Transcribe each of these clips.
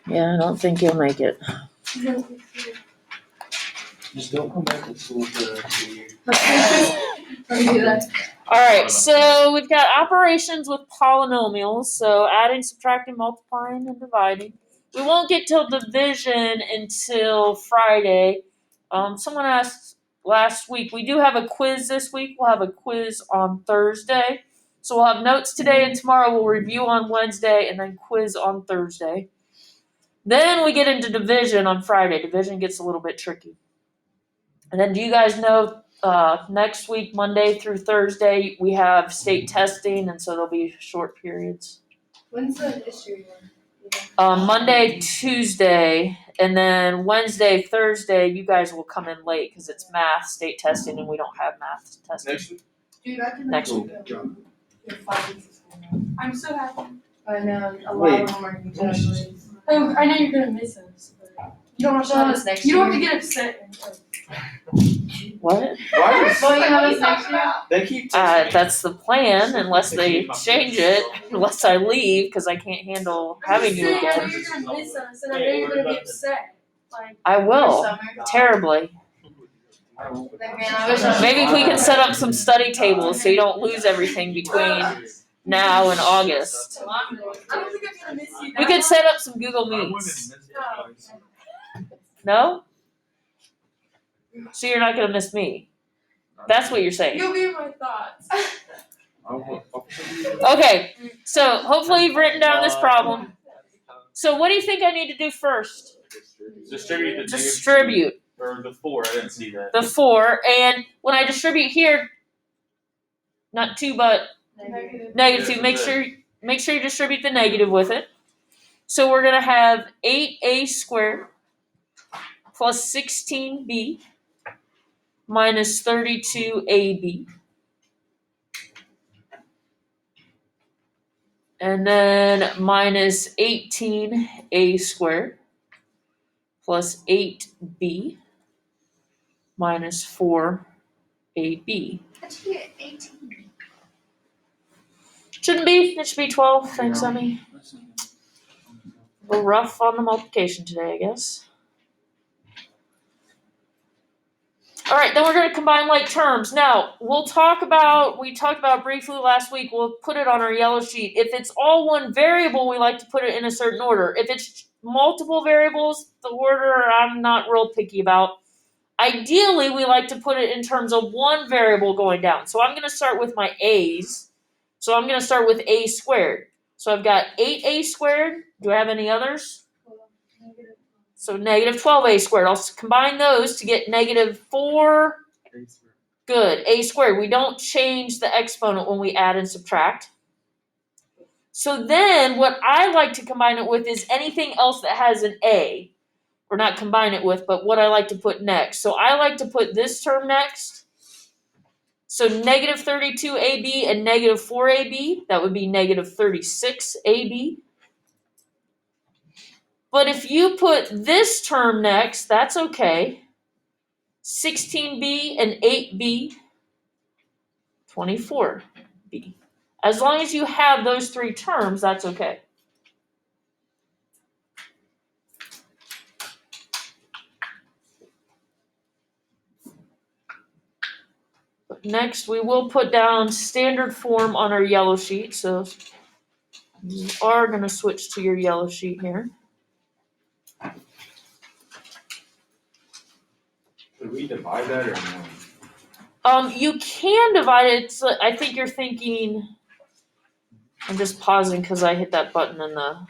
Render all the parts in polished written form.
Yeah, I don't think you'll make it. Just don't come back to school for the rest of the year. Alright, so we've got operations with polynomials, so adding, subtracting, multiplying, and dividing. We won't get till division until Friday. Someone asked last week, we do have a quiz this week. We'll have a quiz on Thursday. So we'll have notes today and tomorrow. We'll review on Wednesday and then quiz on Thursday. Then we get into division on Friday. Division gets a little bit tricky. And then do you guys know next week, Monday through Thursday, we have state testing, and so there'll be short periods. When's the history one? Monday, Tuesday, and then Wednesday, Thursday, you guys will come in late because it's math, state testing, and we don't have math testing. Next week? Dude, I can Next week. I'm so happy. I know, a lot Wait. of them are congratulations. Oh, I know you're gonna miss us, but you don't have to. Show us next You don't have year. to get upset. What? Why is Well, you have us next year? they keep texting me. That's the plan, unless they change it, unless I leave, because I can't handle having you I know again. you're gonna miss us, and I know you're gonna be upset. Like, I will, Summer. terribly. Like, man, I wish I Maybe we can set up some study tables so you don't lose everything between now and August. I don't think I'm gonna miss you. We could set up some Google Meets. No? So you're not gonna miss me? That's what you're saying. You'll be in my thoughts. Okay, so hopefully you've written down this problem. So what do you think I need to do first? Distribute the Distribute or the 4. I didn't see that. the 4, and when I distribute here, not 2 but negative 2, make sure you distribute the negative with it. So we're gonna have 8a squared plus 16b minus 32ab. And then minus 18a squared plus 8b minus 4ab. How'd you get 18? Shouldn't be. It should be 12. Thanks, Emmy. A little rough on the multiplication today, I guess. All right, then we're going to combine like terms. Now, we talked about briefly last week, we'll put it on our yellow sheet. If it's all one variable, we like to put it in a certain order. If it's multiple variables, the order I'm not real picky about. Ideally, we like to put it in terms of one variable going down. So I'm going to start with my a's. So I'm going to start with a squared. So I've got 8a squared. Do I have any others? So negative 12a squared. I'll combine those to get negative 4. Good. A squared. We don't change the exponent when we add and subtract. So then what I like to combine it with is anything else that has an a. Or not combine it with, but what I like to put next. So I like to put this term next. So negative 32ab and negative 4ab. That would be negative 36ab. But if you put this term next, that's okay. 16b and 8b, 24b. As long as you have those 3 terms, that's okay. Next, we will put down standard form on our yellow sheet. So you are going to switch to your yellow sheet here. Should we divide that or no? You can divide it. So I think you're thinking. I'm just pausing because I hit that button and the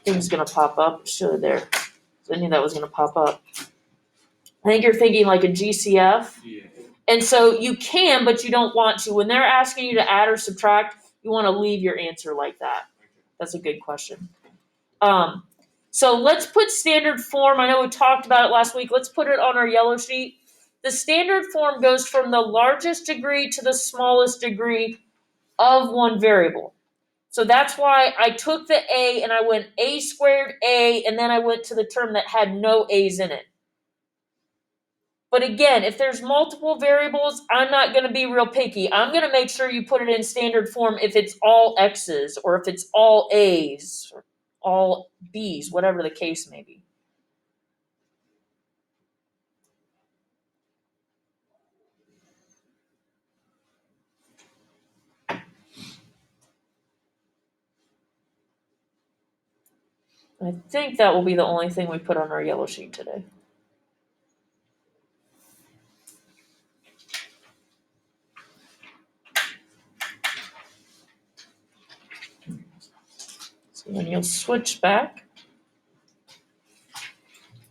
thing's gonna pop up. Should there? So I knew that was gonna pop up. I think you're thinking like a GCF. Yeah. And so you can, but you don't want to. When they're asking you to add or subtract, you want to leave your answer like that. That's a good question. So let's put standard form. I know we talked about it last week. Let's put it on our yellow sheet. The standard form goes from the largest degree to the smallest degree of one variable. So that's why I took the a and I went a squared a, and then I went to the term that had no a's in it. But again, if there's multiple variables, I'm not going to be real picky. I'm going to make sure you put it in standard form if it's all x's or if it's all a's or all b's, whatever the case may be. I think that will be the only thing we put on our yellow sheet today. So then you'll switch back.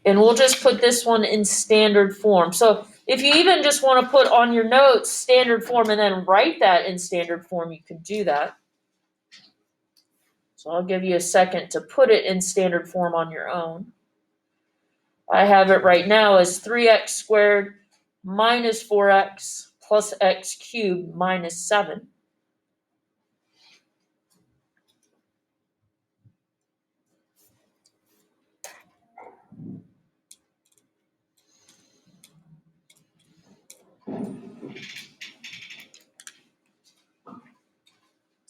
And we'll just put this one in standard form. So if you even just want to put on your notes standard form and then write that in standard form, you can do that. So I'll give you a second to put it in standard form on your own. I have it right now as 3x squared minus 4x plus x cubed minus 7.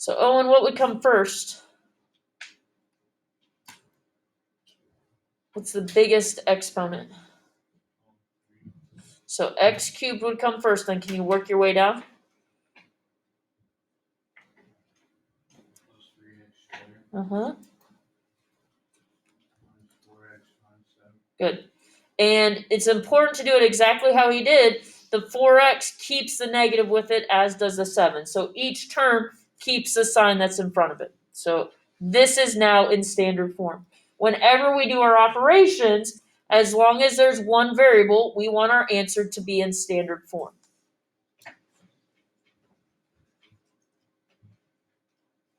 So Owen, what would come first? What's the biggest exponent? So x cubed would come first, then can you work your way down? Uh-huh. Good. And it's important to do it exactly how he did. The 4x keeps the negative with it, as does the 7. So each term keeps the sign that's in front of it. So this is now in standard form. Whenever we do our operations, as long as there's one variable, we want our answer to be in standard form.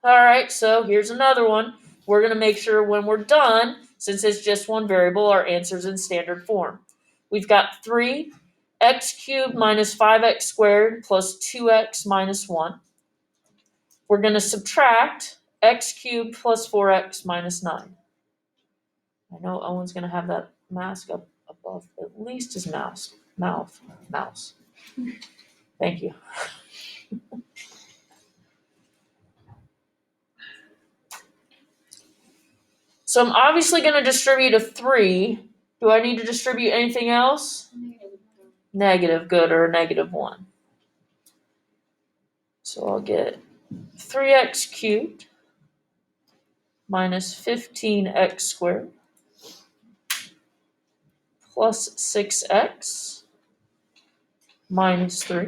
All right, so here's another one. We're going to make sure when we're done, since it's just one variable, our answer's in standard form. We've got 3x cubed minus 5x squared plus 2x minus 1. We're going to subtract x cubed plus 4x minus 9. I know Owen's going to have that mask up above at least his mouse. Thank you. So I'm obviously going to distribute a 3. Do I need to distribute anything else? Negative, good, or negative 1. So I'll get 3x cubed minus 15x squared plus 6x minus 3.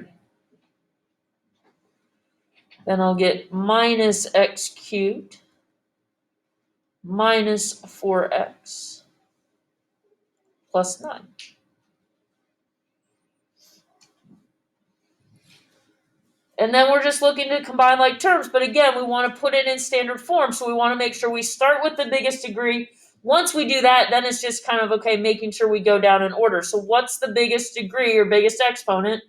Then I'll get minus x cubed minus 4x plus 9. And then we're just looking to combine like terms, but again, we want to put it in standard form, so we want to make sure we start with the biggest degree. Once we do that, then it's just kind of, okay, making sure we go down in order. So what's the biggest degree or biggest exponent?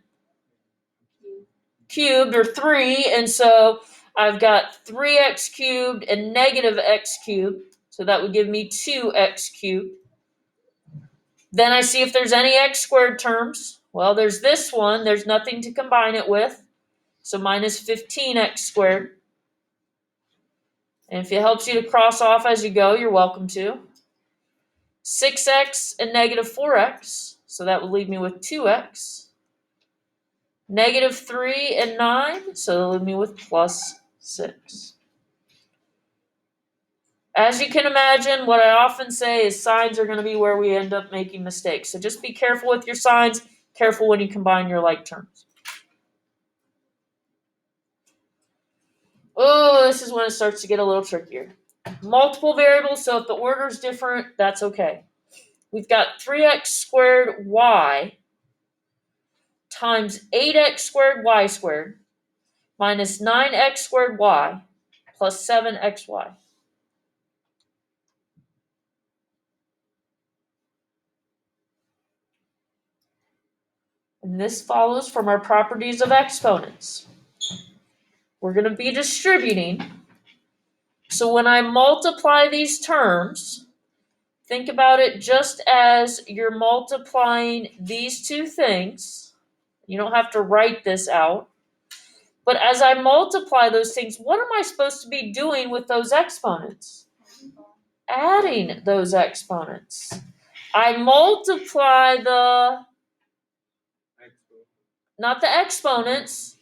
Cubed, or 3, and so I've got 3x cubed and negative x cubed, so that would give me 2x cubed. Then I see if there's any x squared terms. Well, there's this one, there's nothing to combine it with. So minus 15x squared. And if it helps you to cross off as you go, you're welcome to. 6x and negative 4x. So that would leave me with 2x. Negative 3 and 9. So that would leave me with plus 6. As you can imagine, what I often say is signs are going to be where we end up making mistakes. So just be careful with your signs. Careful when you combine your like terms. Oh, this is when it starts to get a little trickier. Multiple variables, so if the order is different, that's okay. We've got 3x squared y times 8x squared y squared minus 9x squared y plus 7xy. And this follows from our properties of exponents. We're going to be distributing. So when I multiply these terms, think about it just as you're multiplying these two things. You don't have to write this out. But as I multiply those things, what am I supposed to be doing with those exponents? adding those exponents. I multiply not the exponents,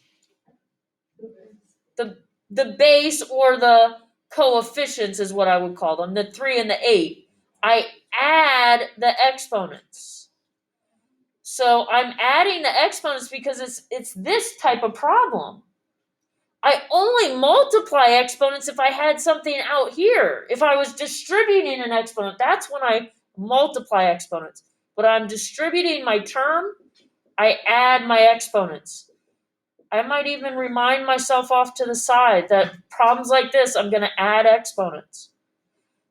the base or the coefficients is what I would call them, the 3 and the 8. I add the exponents. So I'm adding the exponents because it's this type of problem. I only multiply exponents if I had something out here. If I was distributing an exponent, that's when I multiply exponents. But I'm distributing my term, I add my exponents. I might even remind myself off to the side that problems like this, I'm going to add exponents.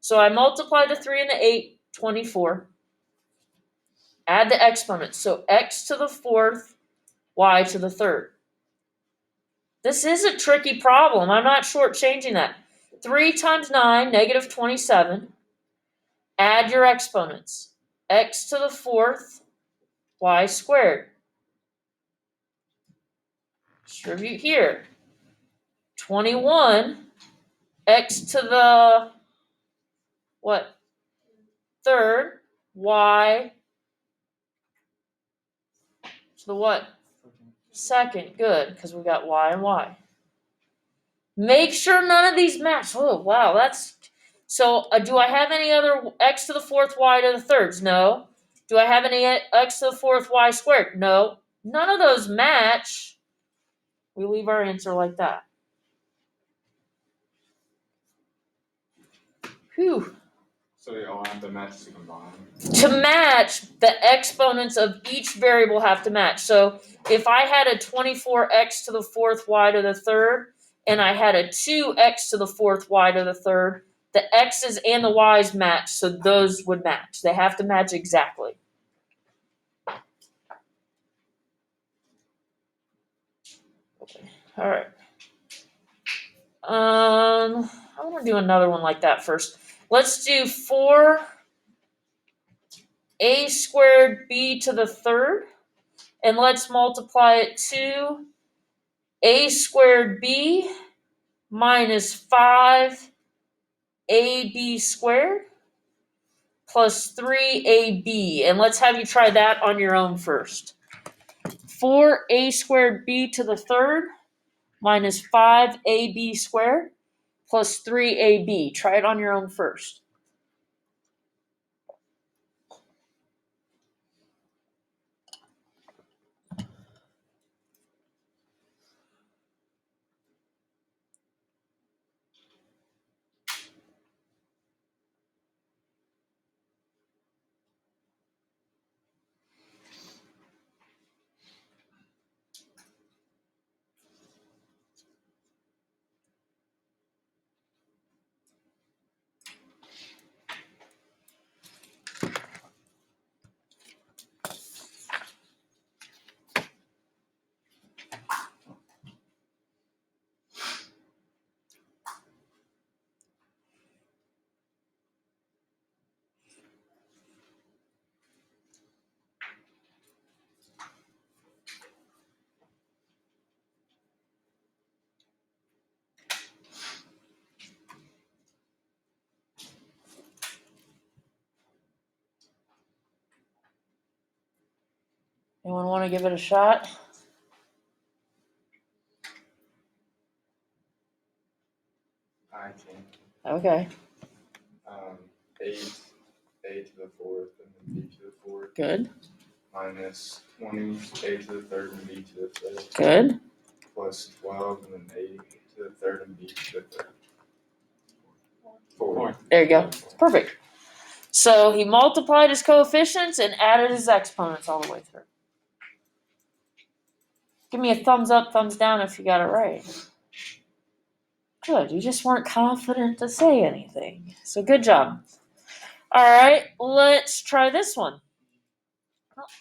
So I multiply the 3 and the 8, 24. Add the exponents. So x to the 4th, y to the 3rd. This is a tricky problem. I'm not shortchanging that. 3 times 9, negative 27. Add your exponents. X to the 4th, y squared. Distribute here. 21, x to the what? 3rd, y to the what? 2nd. Good, because we got y and y. Make sure none of these match. Oh, wow, that's... So, do I have any other x to the 4th, y to the 3rds? No. Do I have any x to the 4th, y squared? No. None of those match. We leave our answer like that. Whew. So they all have to match to combine. To match, the exponents of each variable have to match. So if I had a 24x to the 4th, y to the 3rd, and I had a 2x to the 4th, y to the 3rd, the x's and the y's match, so those would match. They have to match exactly. Okay. All right. I want to do another one like that first. Let's do 4a squared b to the 3rd, and let's multiply it to a squared b minus 5ab squared plus 3ab. And let's have you try that on your own first. 4a squared b to the 3rd minus 5ab squared plus 3ab. Try it on your own first. Anyone want to give it a shot? I can. Okay, 8 a to the 4th and then b to the 4th good, minus 20 a to the 3rd and b to the 5th good. plus 12 and then a to the 3rd and b to the 3rd. 4. There you go. Perfect. So he multiplied his coefficients and added his exponents all the way through. Give me a thumbs up, thumbs down if you got it right. Good, you just weren't confident to say anything. So good job. All right, let's try this one.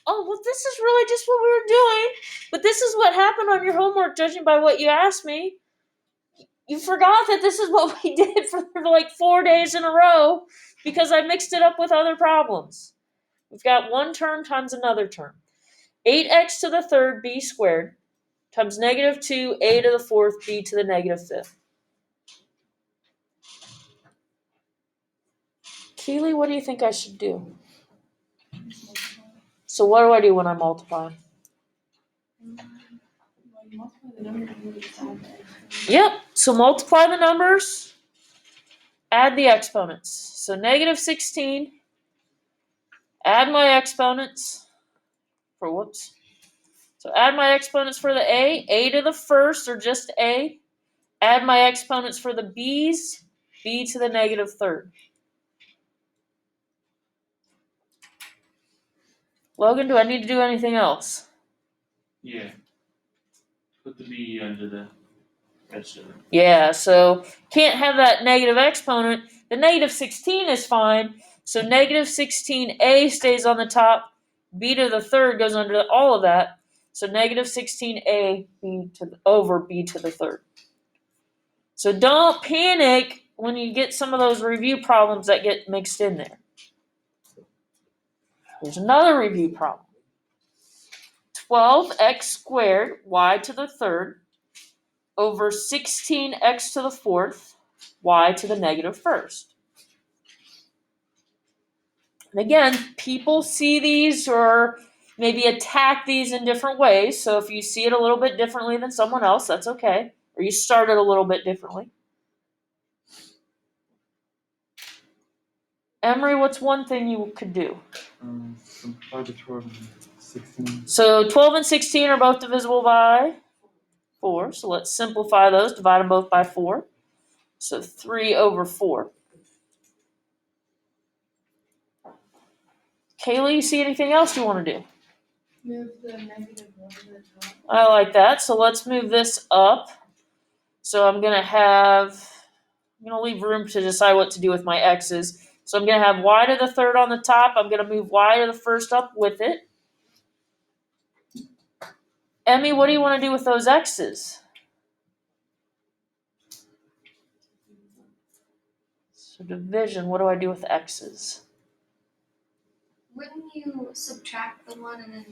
Oh, well, this is really just what we were doing. But this is what happened on your homework, judging by what you asked me. You forgot that this is what we did for like 4 days in a row because I mixed it up with other problems. We've got one term times another term. 8x to the 3rd b squared times negative 2a to the 4th b to the negative 5th. Keely, what do you think I should do? So what do I do when I multiply? Yep, so multiply the numbers, add the exponents. So negative 16, add my exponents for whoops. So add my exponents for the a to the first or just a. Add my exponents for the b's, b to the negative third. Logan, do I need to do anything else? Yeah. Put the b under the exponent. Yeah, so can't have that negative exponent. The negative 16 is fine. So negative 16a stays on the top. B to the third goes under all of that. So negative 16a over b to the third. So don't panic when you get some of those review problems that get mixed in there. Here's another review problem. 12x squared y to the third over 16x to the fourth y to the negative first. And again, people see these or maybe attack these in different ways. So if you see it a little bit differently than someone else, that's okay. Or you start it a little bit differently. Emery, what's one thing you could do? Simplify the 12 and 16. So 12 and 16 are both divisible by 4. So let's simplify those, divide them both by 4. So 3 over 4. Kaylee, you see anything else you want to do? Move the negative 1 to the top. I like that. So let's move this up. So I'm going to leave room to decide what to do with my x's. So I'm going to have y to the third on the top. I'm going to move y to the first up with it. Emmy, what do you want to do with those x's? So division, what do I do with x's? Wouldn't you subtract the 1 and then?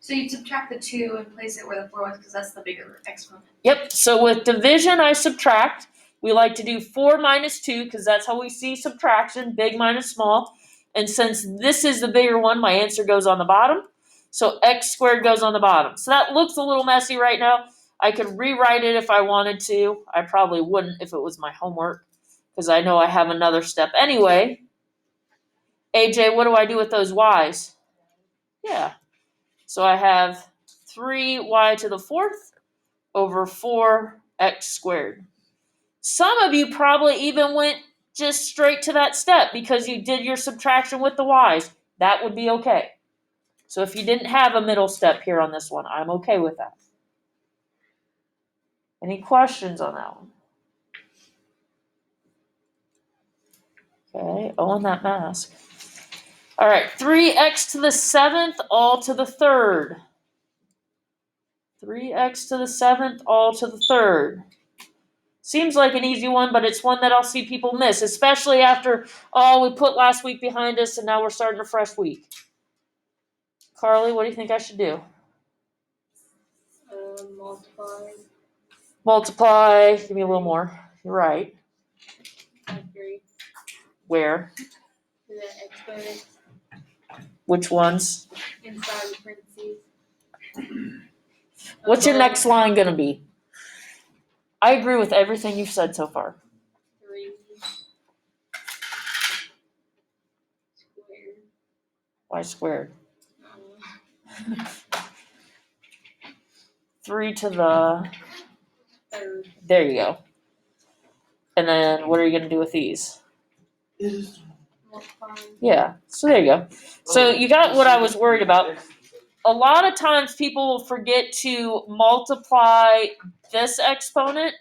So you'd subtract the 2 and place it where the 4 was because that's the bigger exponent. Yep, so with division, I subtract. We like to do 4 minus 2 because that's how we see subtraction, big minus small. And since this is the bigger one, my answer goes on the bottom. So x squared goes on the bottom. So that looks a little messy right now. I could rewrite it if I wanted to. I probably wouldn't if it was my homework because I know I have another step anyway. AJ, what do I do with those y's? Yeah. So I have 3y to the fourth over 4x squared. Some of you probably even went just straight to that step because you did your subtraction with the y's. That would be okay. So if you didn't have a middle step here on this one, I'm okay with that. Any questions on that one? Okay, on that mask. All right, 3x to the 7th all to the 3rd. 3x to the 7th all to the 3rd. Seems like an easy one, but it's one that I'll see people miss, especially after, we put last week behind us and now we're starting a fresh week. Carly, what do you think I should do? Multiply Multiply, give me a little more. You're right. by 3. Where? The exponent Which ones? inside the parentheses. What's your next line going to be? I agree with everything you've said so far. 3 squared. Y squared. 3 to the... 3rd. There you go. And then what are you going to do with these? Multiply. Yeah, so there you go. So you got what I was worried about. A lot of times people will forget to multiply this exponent,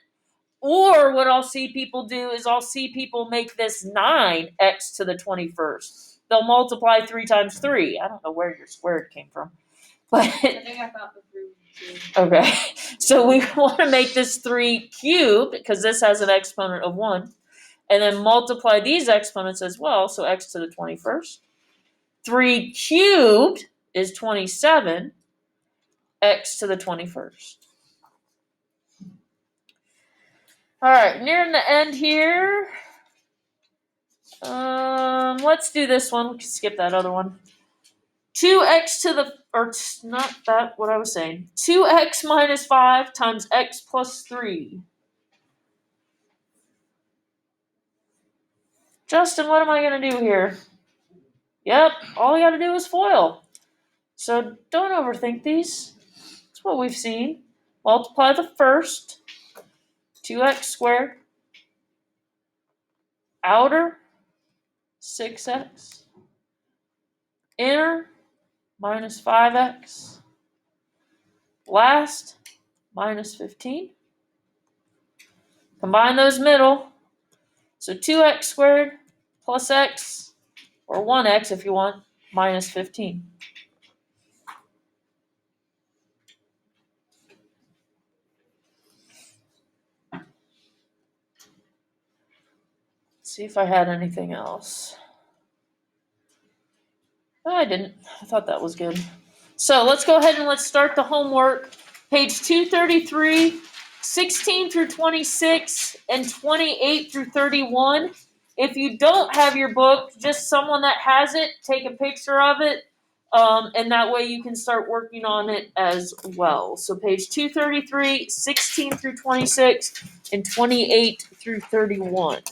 or what I'll see people do is I'll see people make this 9x to the 21st. They'll multiply 3 times 3. I don't know where your squared came from. But I think I thought the 3 was 2. okay, so we want to make this 3 cubed because this has an exponent of 1. And then multiply these exponents as well, so x to the 21st. 3 cubed is 27, x to the 21st. All right, nearing the end here. let's do this one. We can skip that other one. 2x to the, or not that, what I was saying. 2x minus 5 times x plus 3. Justin, what am I going to do here? Yep, all you got to do is FOIL. So don't overthink these. That's what we've seen. Multiply the first. 2x squared. Outer, 6x. Inner, minus 5x. Last, minus 15. Combine those middle. So 2x squared plus x, or 1x if you want, minus 15. Let's see if I had anything else. No, I didn't. I thought that was good. So let's go ahead and let's start the homework. Page 233, 16 through 26, and 28 through 31. If you don't have your book, just someone that has it, take a picture of it, and that way you can start working on it as well. So page 233, 16 through 26, and 28 through 31.